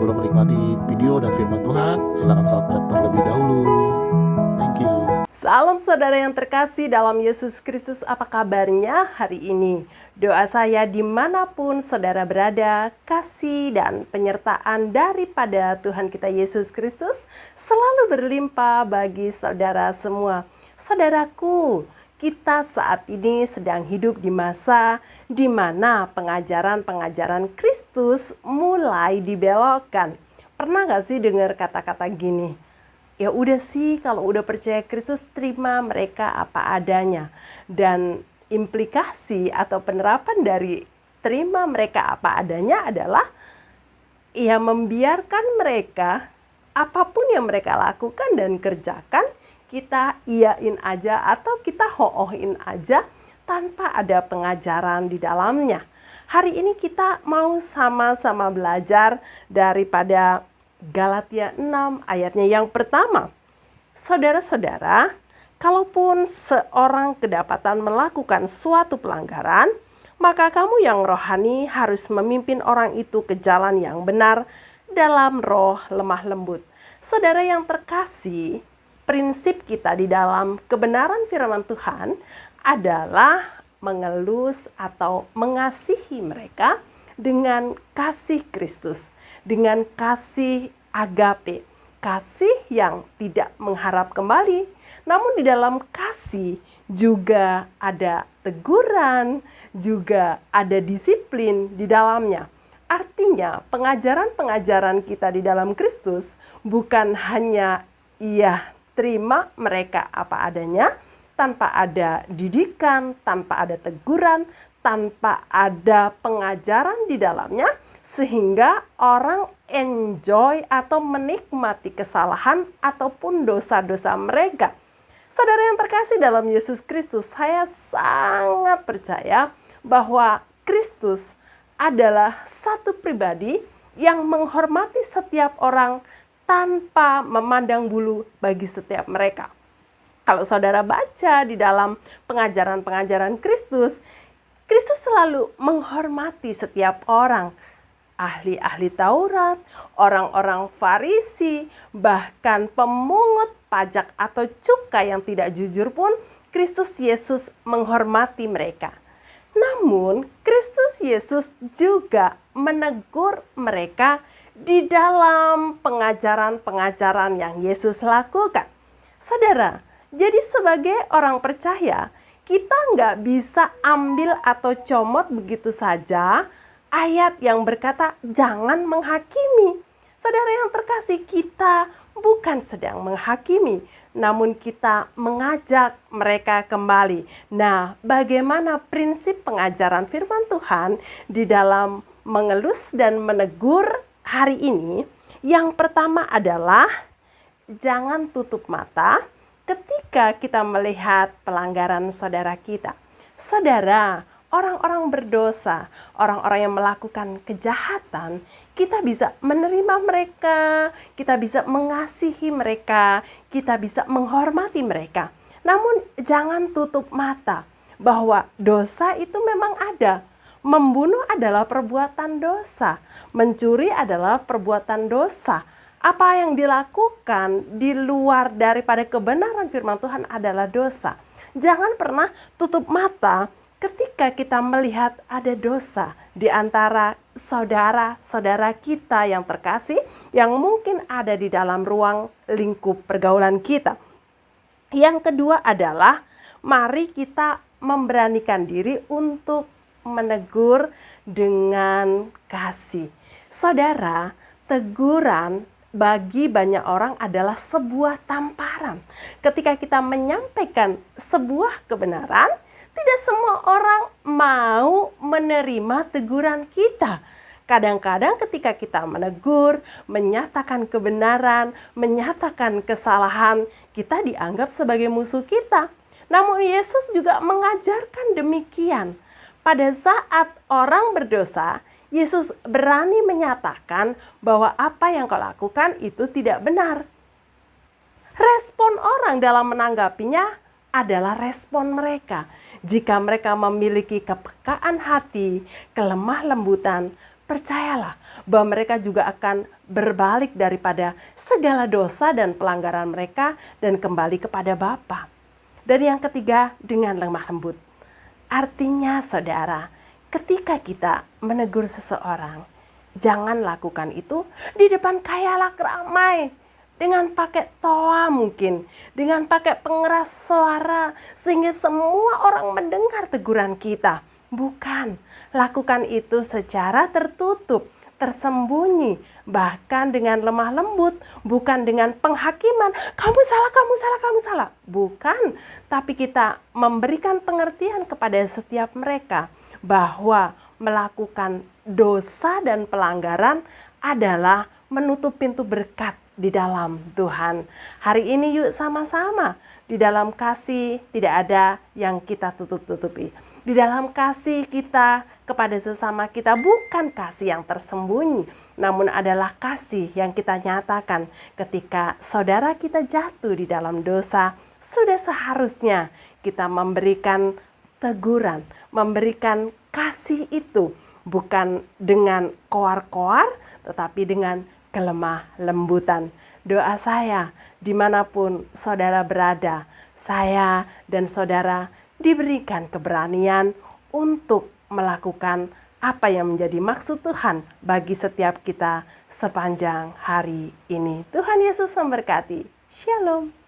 sebelum menikmati video dan firman Tuhan, silakan subscribe terlebih dahulu. Thank you. Salam saudara yang terkasih dalam Yesus Kristus, apa kabarnya hari ini? Doa saya dimanapun saudara berada, kasih dan penyertaan daripada Tuhan kita Yesus Kristus selalu berlimpah bagi saudara semua. Saudaraku, kita saat ini sedang hidup di masa di mana pengajaran-pengajaran Kristus mulai dibelokkan. Pernah gak sih dengar kata-kata gini? Ya udah sih, kalau udah percaya Kristus, terima mereka apa adanya. Dan implikasi atau penerapan dari terima mereka apa adanya adalah ya membiarkan mereka apapun yang mereka lakukan dan kerjakan, kita iyain aja atau kita ho-ohin aja tanpa ada pengajaran di dalamnya. Hari ini kita mau sama-sama belajar daripada Galatia 6 ayatnya yang pertama. Saudara-saudara, kalaupun seorang kedapatan melakukan suatu pelanggaran, maka kamu yang rohani harus memimpin orang itu ke jalan yang benar dalam roh lemah lembut. Saudara yang terkasih, prinsip kita di dalam kebenaran firman Tuhan adalah mengelus atau mengasihi mereka dengan kasih Kristus, dengan kasih agape, kasih yang tidak mengharap kembali. Namun di dalam kasih juga ada teguran, juga ada disiplin di dalamnya. Artinya pengajaran-pengajaran kita di dalam Kristus bukan hanya terima mereka apa adanya, tanpa ada didikan, tanpa ada teguran, tanpa ada pengajaran di dalamnya, sehingga orang enjoy atau menikmati kesalahan ataupun dosa-dosa mereka. Saudara yang terkasih dalam Yesus Kristus, saya sangat percaya bahwa Kristus adalah satu pribadi yang menghormati setiap orang tanpa memandang bulu bagi setiap mereka. Kalau saudara baca di dalam pengajaran-pengajaran Kristus, Kristus selalu menghormati setiap orang. Ahli-ahli Taurat, orang-orang Farisi, bahkan pemungut pajak atau cukai yang tidak jujur pun Kristus Yesus menghormati mereka. Namun Kristus Yesus juga menegur mereka di dalam pengajaran-pengajaran yang Yesus lakukan. Saudara, jadi sebagai orang percaya, kita nggak bisa ambil atau comot begitu saja ayat yang berkata jangan menghakimi. Saudara yang terkasih, kita bukan sedang menghakimi, namun kita mengajak mereka kembali. Nah, bagaimana prinsip pengajaran firman Tuhan di dalam mengelus dan menegur hari ini? Yang pertama adalah jangan tutup mata ketika kita melihat pelanggaran saudara kita. Saudara, orang-orang berdosa, orang-orang yang melakukan kejahatan, kita bisa menerima mereka, kita bisa mengasihi mereka, kita bisa menghormati mereka. Namun jangan tutup mata bahwa dosa itu memang ada. Membunuh adalah perbuatan dosa, mencuri adalah perbuatan dosa. Apa yang dilakukan di luar daripada kebenaran firman Tuhan adalah dosa. Jangan pernah tutup mata ketika kita melihat ada dosa di antara saudara-saudara kita yang terkasih yang mungkin ada di dalam ruang lingkup pergaulan kita. Yang kedua adalah mari kita memberanikan diri untuk menegur dengan kasih. Saudara, teguran bagi banyak orang adalah sebuah tamparan. Ketika kita menyampaikan sebuah kebenaran, tidak semua orang mau menerima teguran kita. Kadang-kadang ketika kita menegur, menyatakan kebenaran, menyatakan kesalahan, kita dianggap sebagai musuh kita. Namun Yesus juga mengajarkan demikian. Pada saat orang berdosa, Yesus berani menyatakan bahwa apa yang kau lakukan itu tidak benar. Respon orang dalam menanggapinya adalah respon mereka. Jika mereka memiliki kepekaan hati, kelemah lembutan, percayalah bahwa mereka juga akan berbalik daripada segala dosa dan pelanggaran mereka dan kembali kepada Bapa. Dan yang ketiga, dengan lemah lembut. Artinya saudara, ketika kita menegur seseorang, jangan lakukan itu di depan khayalak ramai. Dengan pakai toa mungkin, dengan pakai pengeras suara sehingga semua orang mendengar teguran kita. Bukan, lakukan itu secara tertutup, tersembunyi, bahkan dengan lemah lembut, bukan dengan penghakiman, kamu salah, kamu salah, kamu salah. Bukan, tapi kita memberikan pengertian kepada setiap mereka bahwa melakukan dosa dan pelanggaran adalah menutup pintu berkat di dalam Tuhan. Hari ini yuk sama-sama, di dalam kasih tidak ada yang kita tutup-tutupi. Di dalam kasih kita kepada sesama kita bukan kasih yang tersembunyi, namun adalah kasih yang kita nyatakan ketika saudara kita jatuh di dalam dosa. Sudah seharusnya kita memberikan teguran, memberikan kasih itu bukan dengan koar-koar, tetapi dengan kelemah lembutan. Doa saya, dimanapun saudara berada, saya dan saudara diberikan keberanian untuk melakukan apa yang menjadi maksud Tuhan bagi setiap kita sepanjang hari ini. Tuhan Yesus memberkati. Shalom.